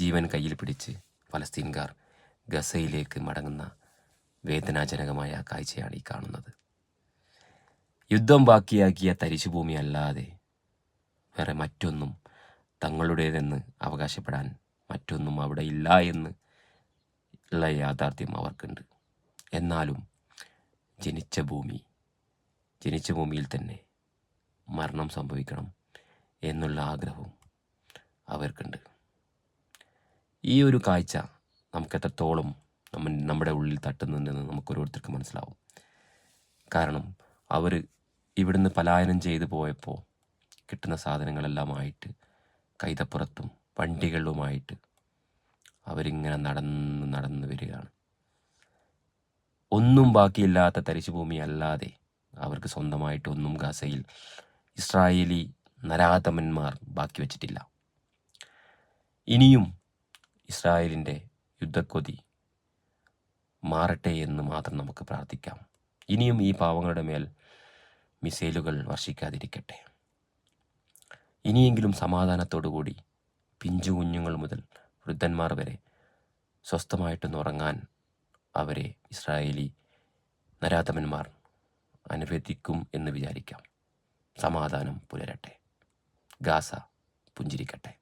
ജീവൻ കയ്യിൽ പിടിച്ച് ഫലസ്തീൻകാർ ഗസയിലേക്ക് മടങ്ങുന്ന വേദനാജനകമായ കാഴ്ചയാണ് ഈ കാണുന്നത്. യുദ്ധം ബാക്കിയാക്കിയ തരിശുഭൂമി അല്ലാതെ വേറെ മറ്റൊന്നും തങ്ങളുടേതെന്ന് അവകാശപ്പെടാൻ മറ്റൊന്നും അവിടെ ഇല്ല എന്ന് ഉള്ള യാഥാർത്ഥ്യം അവർക്കുണ്ട്. എന്നാലും ജനിച്ച ഭൂമിയിൽ തന്നെ മരണം സംഭവിക്കണം എന്നുള്ള ആഗ്രഹവും അവർക്കുണ്ട്. ഈ ഒരു കാഴ്ച നമുക്ക് എത്രത്തോളം നമ്മുടെ ഉള്ളിൽ തട്ടുന്നുണ്ടെന്ന് നമുക്കോരോരുത്തർക്ക് മനസ്സിലാവും. കാരണം അവർ ഇവിടുന്ന് പലായനം ചെയ്തു പോയപ്പോൾ കിട്ടുന്ന സാധനങ്ങളെല്ലാമായിട്ട് കൈതപ്പുറത്തും വണ്ടികളുമായിട്ട് അവരിങ്ങനെ നടന്ന് വരികയാണ്. ഒന്നും ബാക്കിയില്ലാത്ത തരിശുഭൂമി അല്ലാതെ അവർക്ക് സ്വന്തമായിട്ടൊന്നും ഗസയിൽ ഇസ്രായേലി നരാധമന്മാർ ബാക്കി വച്ചിട്ടില്ല. ഇനിയും ഇസ്രായേലിൻ്റെ യുദ്ധക്കൊതി മാറട്ടെ എന്ന് മാത്രം നമുക്ക് പ്രാർത്ഥിക്കാം. ഇനിയും ഈ പാവങ്ങളുടെ മേൽ മിസൈലുകൾ വർഷിക്കാതിരിക്കട്ടെ. ഇനിയെങ്കിലും സമാധാനത്തോടുകൂടി പിഞ്ചു കുഞ്ഞുങ്ങൾ മുതൽ വൃദ്ധന്മാർ വരെ സ്വസ്ഥമായിട്ടൊന്ന് ഉറങ്ങാൻ അവരെ ഇസ്രായേലി നരാധമന്മാർ അനുവദിക്കും എന്ന് വിചാരിക്കാം. സമാധാനം പുലരട്ടെ. ഗാസ പുഞ്ചിരിക്കട്ടെ.